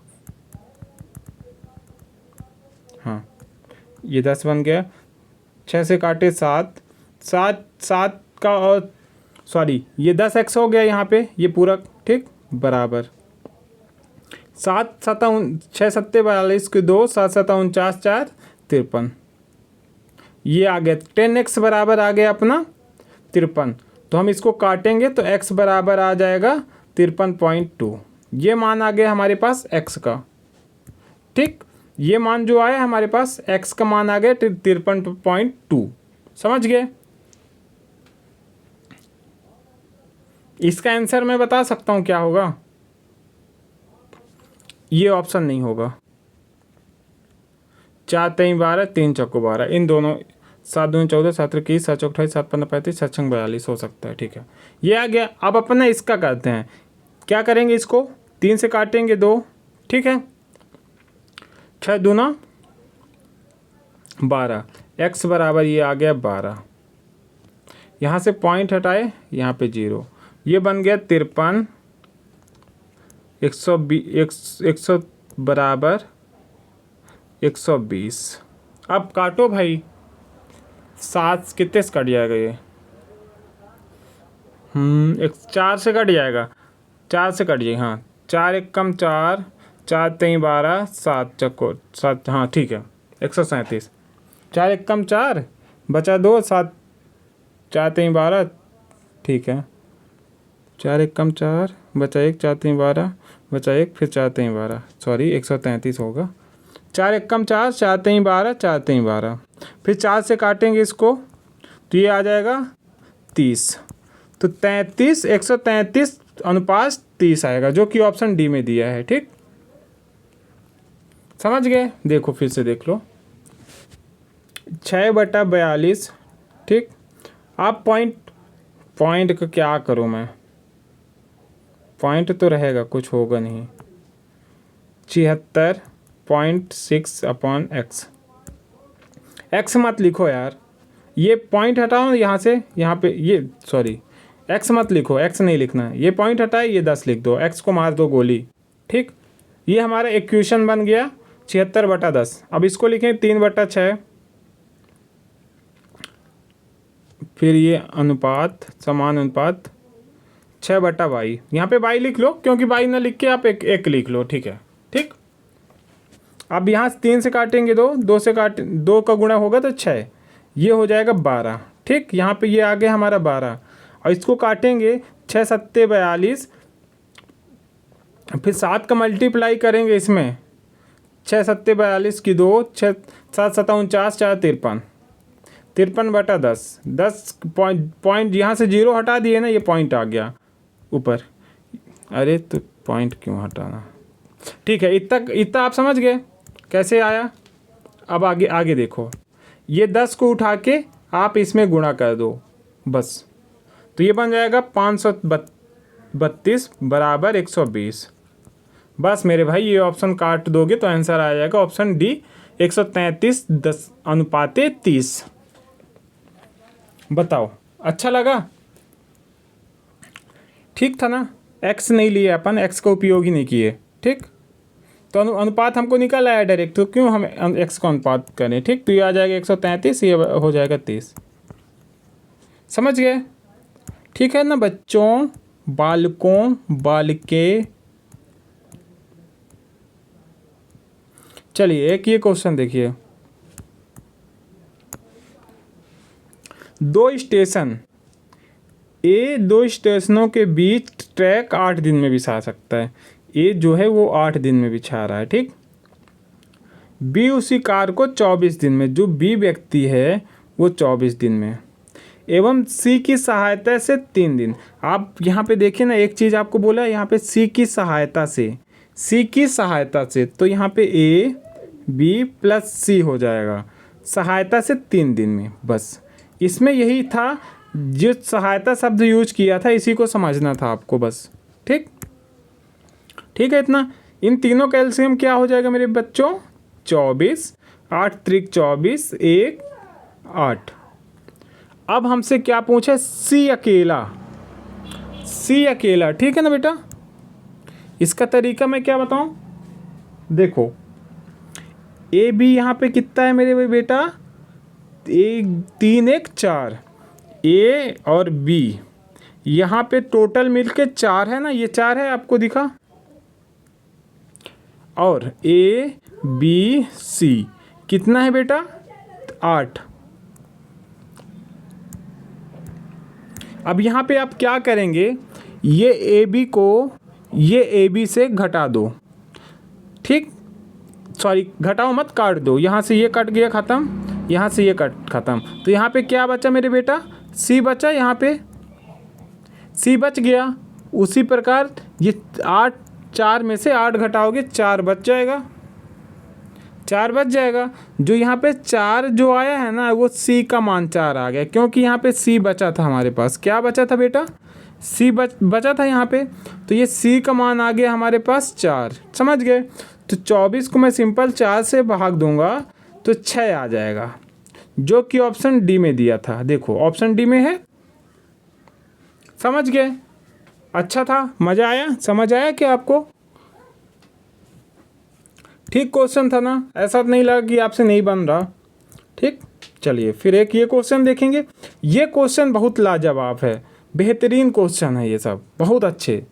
हाँ ये 10 बन गया, 6 से काटे 7, 7 7 का, और सॉरी ये 10x हो गया यहाँ पे, ये पूरा, ठीक, बराबर 7 7 6 7 42 के 2, 7 7 49 4 53। ये आ गया 10x बराबर आ गया अपना 53। तो हम इसको काटेंगे तो x बराबर आ जाएगा 53.2। ये मान आ गया हमारे पास x का, ठीक। ये मान जो आया हमारे पास, x का मान आ गया 53.2। समझ गए? इसका आंसर मैं बता सकता हूँ क्या होगा। ये ऑप्शन नहीं होगा, 4 3 12, 3 चौको 12, इन दोनों 7 दूनी 14, 7 21, 7 चौक 28, 7 15 35, 7 छंग 42 हो सकता है। ठीक है, ये आ गया। अब अपना इसका करते हैं, क्या करेंगे, इसको 3 से काटेंगे 2, ठीक है, 6 दूना 12, x बराबर ये आ गया 12, यहाँ से पॉइंट हटाए, यहाँ पे 0, ये बन गया 53, 100 बराबर 120। अब काटो भाई, 7 कितने से कट जाएगा ये, 4 से कट जाएगा, 4 से कट जाएगा, हाँ, 4 एक कम 4, 4 3 12, 7 चक्को 7, हाँ ठीक है, 137, 4 एक कम 4, बचा 2, 7 4 3 12, ठीक है, 4 एक कम 4, बचा 1, 4 3 12, बचा 1, फिर 4 3 12, सॉरी 133 होगा, 4 एक कम 4, 4 3 12, 4 3 12, फिर 4 से काटेंगे इसको तो ये आ जाएगा 30, तो 33, 133 अनुपात 30 आएगा, जो कि ऑप्शन डी में दिया है। ठीक, समझ गए? देखो फिर से देख लो, 6/42, ठीक। आप पॉइंट का क्या करूँ मैं, पॉइंट तो रहेगा, कुछ होगा नहीं, 76.6/x, x मत लिखो यार, ये पॉइंट हटाओ यहाँ से, यहाँ पे ये सॉरी x मत लिखो, x नहीं लिखना है, ये पॉइंट हटाए, ये 10 लिख दो, x को मार दो गोली। ठीक, ये हमारा इक्वेशन बन गया 76/10। अब इसको लिखें 3/6, फिर ये अनुपात, समान अनुपात 6/y, यहाँ पे y लिख लो, क्योंकि y ना लिख के आप एक लिख लो। ठीक है, ठीक। अब यहाँ 3 से काटेंगे 2, 2 से 2 का गुणा होगा तो 6, ये हो जाएगा 12। ठीक, यहाँ पे ये आ गया हमारा 12, और इसको काटेंगे 6 7 42, फिर 7 का मल्टीप्लाई करेंगे इसमें, 6 7 42 की 2, 6 7 7 49, 4 53, 53/10, 10 पॉइंट यहाँ से 0 हटा दिए ना, ये पॉइंट आ गया ऊपर, अरे तो पॉइंट क्यों हटाना। ठीक है, इतना आप समझ गए कैसे आया। अब आगे देखो, ये 10 को उठा के आप इसमें गुणा कर दो बस, तो ये बन जाएगा 532 बराबर 120। बस मेरे भाई, ये ऑप्शन काट दोगे तो आंसर आ जाएगा ऑप्शन डी, 133 10 × 30। बताओ, अच्छा लगा? ठीक था ना? x नहीं लिए अपन, x का उपयोग ही नहीं किए। ठीक, तो अनुपात हमको निकल आया डायरेक्ट, तो क्यों हम x का अनुपात करें। ठीक, तो ये आ जाएगा 133, ये हो जाएगा 30। समझ गए? ठीक है ना बच्चों, बालकों, बालिके। चलिए एक ये क्वेश्चन देखिए, 2 स्टेशन ए, 2 स्टेशनों के बीच ट्रैक 8 दिन में बिछा सकता है। ए जो है वो 8 दिन में बिछा रहा है। ठीक, बी उसी कार को 24 दिन में, जो बी व्यक्ति है वो 24 दिन में, एवं सी की सहायता से 3 दिन। आप यहाँ पे देखिए ना, एक चीज़ आपको बोला है यहाँ पे, सी की सहायता से, सी की सहायता से, तो यहाँ पे ए बी प्लस सी हो जाएगा, सहायता से 3 दिन में। बस इसमें यही था, जो सहायता शब्द यूज किया था इसी को समझना था आपको बस। ठीक, ठीक है इतना। इन तीनों का एलसीएम क्या हो जाएगा मेरे बच्चों, 24, 8 त्रिक 24, 1 8। अब हमसे क्या पूछे, सी अकेला, सी अकेला। ठीक है ना बेटा, इसका तरीका मैं क्या बताऊं, देखो ए बी यहाँ पे कितना है मेरे बेटा, 3 1 4, ए और बी यहाँ पे टोटल मिलके 4 है ना, ये 4 है आपको दिखा, और ए बी सी कितना है बेटा, 8। अब यहाँ पे आप क्या करेंगे, ये ए बी को ये ए बी से घटा दो। ठीक, सॉरी घटाओ मत, काट दो, यहाँ से ये कट गया ख़त्म, यहाँ से ये कट ख़त्म, तो यहाँ पे क्या बचा मेरे बेटा, सी बचा, यहाँ पे सी बच गया। उसी प्रकार ये 8, 4 में से 8 घटाओगे 4 बच जाएगा, 4 बच जाएगा। जो यहाँ पे 4 जो आया है ना, वो सी का मान 4 आ गया, क्योंकि यहाँ पे सी बचा था हमारे पास। क्या बचा था बेटा? सी बचा था यहाँ पे, तो ये सी का मान आ गया हमारे पास 4। समझ गए? तो 24 को मैं सिंपल 4 से भाग दूंगा तो 6 आ जाएगा, जो कि ऑप्शन डी में दिया था। देखो ऑप्शन डी में है। समझ गए? अच्छा था, मज़ा आया? समझ आया क्या आपको? ठीक क्वेश्चन था ना, ऐसा नहीं लगा कि आपसे नहीं बन रहा। ठीक, चलिए फिर एक ये क्वेश्चन देखेंगे। ये क्वेश्चन बहुत लाजवाब है, बेहतरीन क्वेश्चन है, ये सब बहुत अच्छे।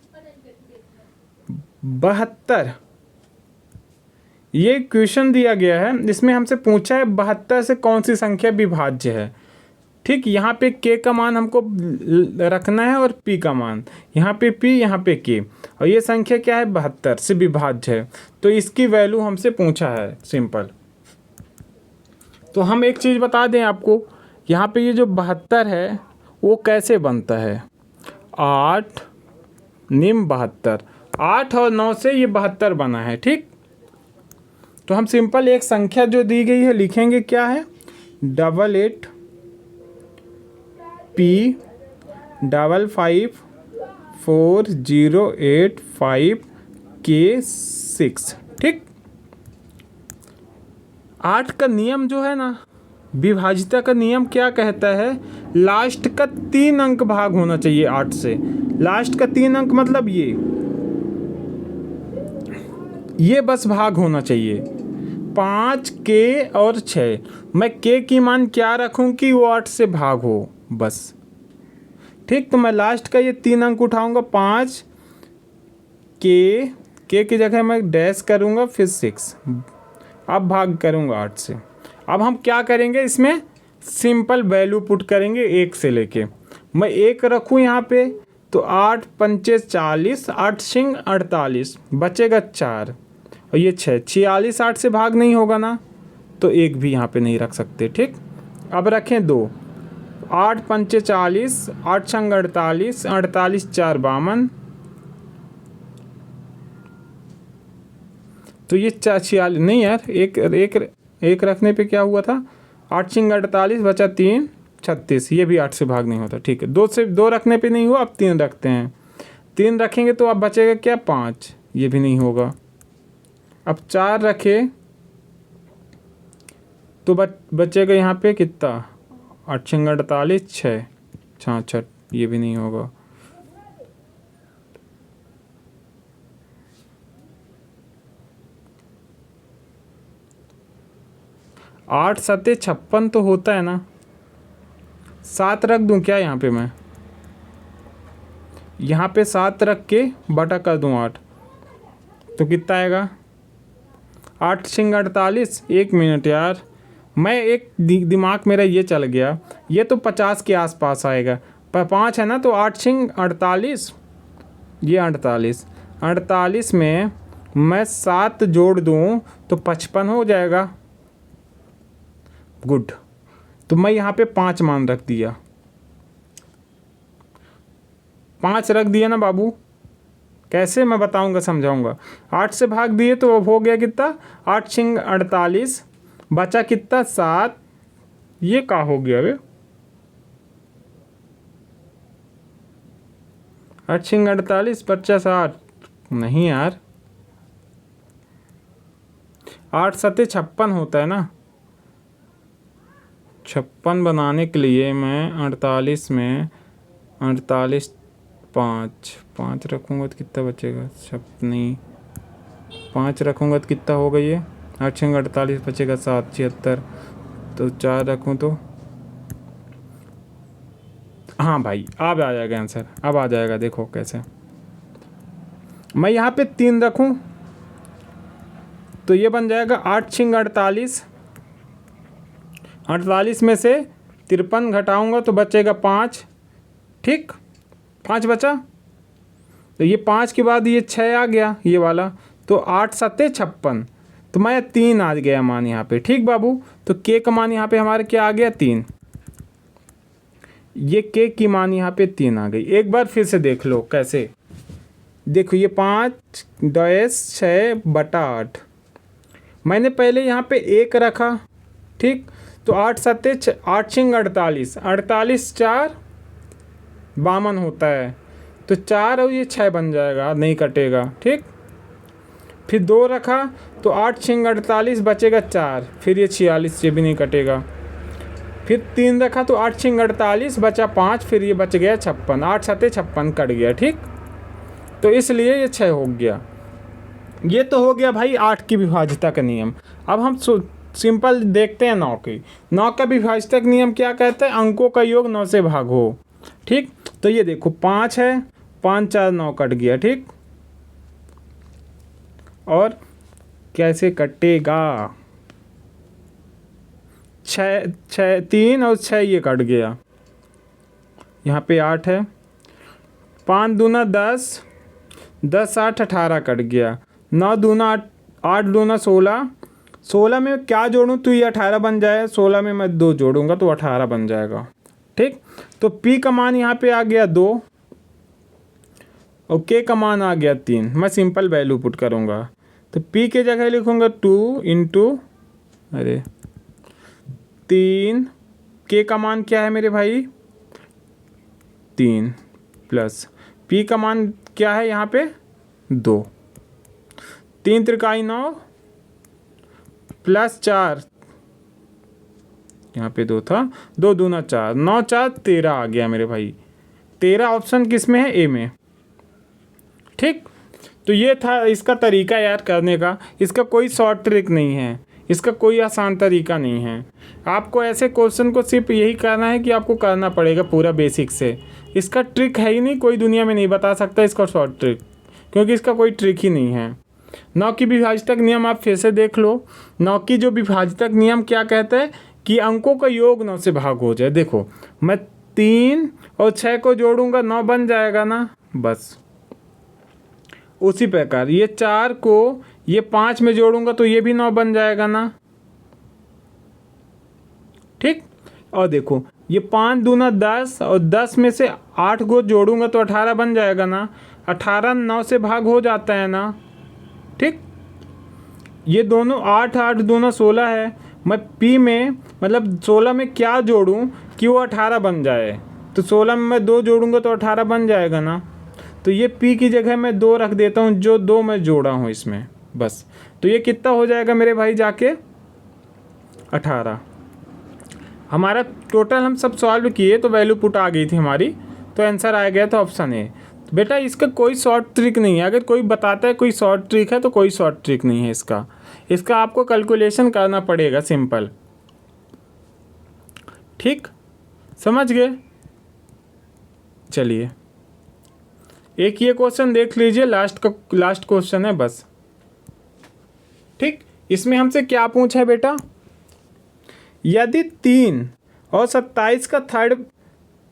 72 ये क्वेश्चन दिया गया है, इसमें हमसे पूछा है 72 से कौन सी संख्या विभाज्य है। ठीक, यहाँ पे k का मान हमको रखना है और p का मान, यहाँ पे p यहाँ पे k, और ये संख्या क्या है? 72 से विभाज्य है। तो इसकी वैल्यू हमसे पूछा है सिंपल। तो हम एक चीज़ बता दें आपको, यहाँ पे ये जो 72 है वो कैसे बनता है? 8 निम 72, 8 और 9 से ये 72 बना है। ठीक, तो हम सिंपल एक संख्या जो दी गई है लिखेंगे, क्या है? 88 P 55 4085 K6। ठीक, 8 का नियम जो है ना, विभाज्यता का नियम क्या कहता है? लास्ट का 3 अंक भाग होना चाहिए 8 से। लास्ट का 3 अंक मतलब ये बस भाग होना चाहिए। 5 K और 6, मैं K की मान क्या रखूं कि वो 8 से भाग हो बस। ठीक, तो मैं लास्ट का ये 3 अंक उठाऊंगा, 5 K की जगह मैं डैश करूंगा, फिर 6, अब भाग करूंगा 8 से। अब हम क्या करेंगे, इसमें सिंपल वैल्यू पुट करेंगे 1 से लेके। मैं 1 रखूं यहाँ पे, तो 8 पंचे 40, 8 सिंग 48, बचेगा 4, और ये 6, 46 8 से भाग नहीं होगा ना, तो 1 भी यहाँ पे नहीं रख सकते। ठीक, अब रखें 2, 8 पंचे 40, 8 संग 48, 48 4 52, तो ये 46 नहीं यार, एक रखने पे क्या हुआ था? 8 सिंग 48 बचा 3 36, ये भी 8 से भाग नहीं होता। ठीक है, 2 रखने पे नहीं हुआ, अब 3 रखते हैं। 3 रखेंगे तो अब बचेगा क्या? 5, ये भी नहीं होगा। अब 4 रखे तो बचेगा यहाँ पे कितना? 8 सिंग 48 6 66, ये भी नहीं होगा। 8 7 56 तो होता है ना। 7 रख दूं क्या यहाँ पे? मैं यहाँ पे 7 रख के बटा कर दूं 8, तो कितना आएगा? 8 सिंग 48, 1 मिनट यार, मैं एक दिमाग मेरा ये चल गया, ये तो 50 के आसपास आएगा, पर 5 है ना, तो 8 सिंग 48, ये 48 में मैं 7 जोड़ दूं तो 55 हो जाएगा। गुड, तो मैं यहाँ पे 5 मान रख दिया, 5 रख दिया ना बाबू। कैसे मैं बताऊंगा, समझाऊंगा। 8 से भाग दिए तो अब हो गया कितना? 8 सिंग 48, बचा कितना? 7, ये क्या हो गया बे? 8 सिंग 48 बचा 7, नहीं यार, 8 7 56 होता है ना। 56 बनाने के लिए मैं 48 में 48 5 रखूँगा तो कितना बचेगा? नहीं, 5 रखूँगा तो कितना होगा? ये 8 सिंग 48 बचेगा 7 76, तो 4 रखूँ तो हाँ भाई, अब आ जाएगा आंसर, अब आ जाएगा। देखो कैसे, मैं यहाँ पे 3 रखूँ तो ये बन जाएगा 8 सिंग 48, 48 में से 53 घटाऊँगा तो बचेगा 5। ठीक, 5 बचा, तो ये 5 के बाद ये 6 आ गया ये वाला, तो 8 7 56, तो मैं 3 आ गया मान यहाँ पे। ठीक बाबू, तो के का मान यहाँ पे हमारे क्या आ गया? 3। ये के की मान यहाँ पे 3 आ गई। एक बार फिर से देख लो कैसे। देखो ये 5 10 6 बटा 8, मैंने पहले यहाँ पे 1 रखा, ठीक। तो 8 सत्ते 8 छिंग 48, 48 4 52 होता है, तो 4 और ये 6 बन जाएगा, नहीं कटेगा, ठीक। फिर 2 रखा तो 8 छिंग 48 बचेगा 4, फिर ये 46, ये भी नहीं कटेगा। फिर 3 रखा तो 8 छिंग 48 बचा 5, फिर ये बच गया 56, 8 सत्ते 56 कट गया, ठीक। तो इसलिए ये 6 हो गया। ये तो हो गया भाई 8 की विभाज्यता का नियम। अब हम सिंपल देखते हैं 9 की। 9 का विभाज्यता का नियम क्या कहता है? अंकों का योग 9 से भागो, ठीक। तो ये देखो 5 है, 5 4 9 कट गया, ठीक। और कैसे कटेगा? 6 3 और 6 ये कट गया, यहाँ पे 8 है, 5 दूना 10, 10 8 18 कट गया, 9 दूना 8 दूना 16, 16 में क्या जोड़ूं तो ये 18 बन जाए, 16 में मैं 2 जोड़ूंगा तो 18 बन जाएगा, ठीक। तो P का मान यहाँ पे आ गया 2 और K का मान आ गया 3। मैं सिंपल वैल्यू पुट करूँगा, तो P के जगह लिखूँगा 2 इंटू 3, K का मान क्या है मेरे भाई 3, प्लस P का मान क्या है यहाँ पे 2, 3 त्रिकाई 9 प्लस 4, यहाँ पे 2 था, 2 दूना 4, 9 4 13 आ गया मेरे भाई। 13 ऑप्शन किस में है? ए में, ठीक। तो ये था इसका तरीका यार करने का। इसका कोई शॉर्ट ट्रिक नहीं है, इसका कोई आसान तरीका नहीं है। आपको ऐसे क्वेश्चन को सिर्फ यही करना है कि आपको करना पड़ेगा पूरा बेसिक से। इसका ट्रिक है ही नहीं, कोई दुनिया में नहीं बता सकता इसका शॉर्ट ट्रिक, क्योंकि इसका कोई ट्रिक ही नहीं है। 9 की विभाज्यता नियम आप फिर से देख लो। 9 की जो विभाज्यता नियम क्या कहता है कि अंकों का योग 9 से भाग हो जाए। देखो मैं 3 और 6 को जोड़ूंगा 9 बन जाएगा ना, बस। उसी प्रकार ये 4 को ये 5 में जोड़ूंगा तो ये भी 9 बन जाएगा ना, ठीक। और देखो ये 5 दूना 10 और 10 में से 8 को जोड़ूंगा तो 18 बन जाएगा ना, 18 9 से भाग हो जाता है ना, ठीक। ये दोनों 8 8 दोनों 16 है। मैं P में मतलब 16 में क्या जोड़ूं कि वो 18 बन जाए, तो 16 में मैं 2 जोड़ूंगा तो 18 बन जाएगा ना। तो ये P की जगह मैं 2 रख देता हूँ, जो 2 मैं जोड़ा हूँ इसमें, बस। तो ये कितना हो जाएगा मेरे भाई जाके 18। हमारा टोटल हम सब सॉल्व किए तो वैल्यू पुट आ गई थी हमारी, तो आंसर आ गया था ऑप्शन ए। तो बेटा इसका कोई शॉर्ट ट्रिक नहीं है। अगर कोई बताता है कोई शॉर्ट ट्रिक है तो कोई शॉर्ट ट्रिक नहीं है इसका आपको कैलकुलेशन करना पड़ेगा सिंपल, ठीक। समझ गए? चलिए एक ये क्वेश्चन देख लीजिए, लास्ट क्वेश्चन है बस, ठीक। इसमें हमसे क्या पूछा है बेटा? यदि 3 और 27 का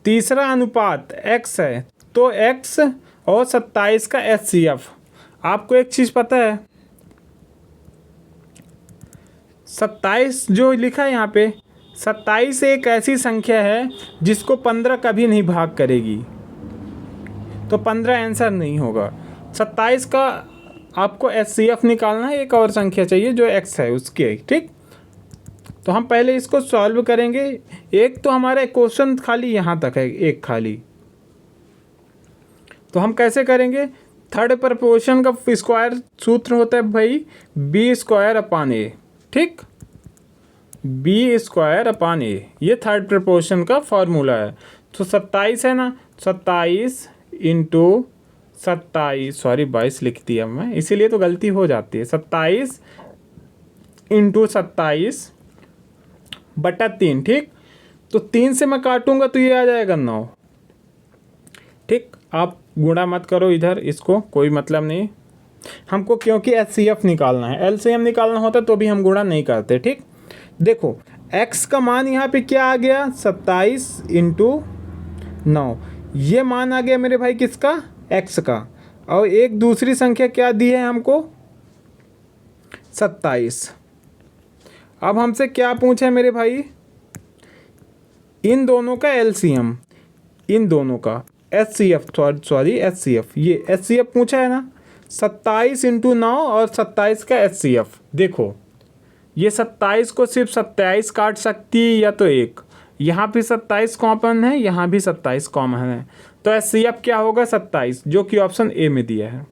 तीसरा अनुपात x है तो x और 27 का HCF। आपको एक चीज़ पता है, 27 जो लिखा है यहाँ पे, 27 एक ऐसी संख्या है जिसको 15 कभी नहीं भाग करेगी, तो 15 आंसर नहीं होगा। 27 का आपको HCF निकालना है, एक और संख्या चाहिए जो x है उसके, ठीक। तो हम पहले इसको सॉल्व करेंगे। एक तो हमारा क्वेश्चन खाली यहाँ तक है, एक खाली, तो हम कैसे करेंगे? थर्ड प्रपोर्शन का स्क्वायर सूत्र होता है भाई B²/A, ठीक। B²/A, ये थर्ड प्रपोर्शन का फॉर्मूला है। तो 27 है ना, 27 इंटू 27, सॉरी 22 लिख दिया मैं, इसीलिए तो गलती हो जाती है। 27 इंटू 27 बटा 3, ठीक। तो 3 से मैं काटूंगा तो ये आ जाएगा 9, ठीक। आप गुणा मत करो इधर, इसको कोई मतलब नहीं हमको, क्योंकि HCF निकालना है। LCM निकालना होता तो भी हम गुणा नहीं करते, ठीक। देखो x का मान यहाँ पे क्या आ गया 27 इंटू 9, ये मान आ गया मेरे भाई किसका? x का। और एक दूसरी संख्या क्या दी है हमको? 27। अब हमसे क्या पूछा है मेरे भाई? इन दोनों का LCM, इन दोनों का HCF, सॉरी HCF, ये HCF पूछा है ना। 27 इंटू 9 और 27 का HCF। देखो ये 27 को सिर्फ 27 काट सकती है या तो एक, यहाँ भी 27 कॉमन है, यहाँ भी 27 कॉमन है, तो HCF क्या होगा 27, जो कि ऑप्शन ए में दिया है।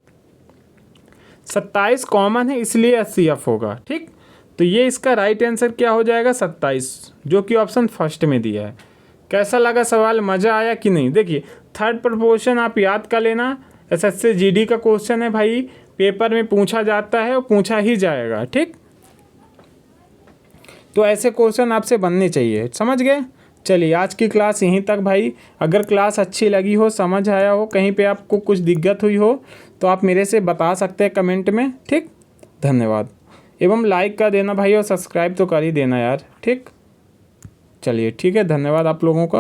27 कॉमन है इसलिए HCF होगा। ठीक, तो ये इसका राइट आंसर क्या हो जाएगा 27, जो कि ऑप्शन फर्स्ट में दिया है। कैसा लगा सवाल, मज़ा आया कि नहीं? देखिए थर्ड प्रपोर्शन आप याद कर लेना, SSC GD का क्वेश्चन है भाई, पेपर में पूछा जाता है और पूछा ही जाएगा। ठीक, तो ऐसे क्वेश्चन आपसे बनने चाहिए, समझ गए? चलिए आज की क्लास यहीं तक भाई। अगर क्लास अच्छी लगी हो, समझ आया हो, कहीं पे आपको कुछ दिक्कत हुई हो तो आप मेरे से बता सकते हैं कमेंट में। ठीक, धन्यवाद। एवं लाइक कर देना भाई और सब्सक्राइब तो कर ही देना यार। ठीक, चलिए ठीक है, धन्यवाद आप लोगों का।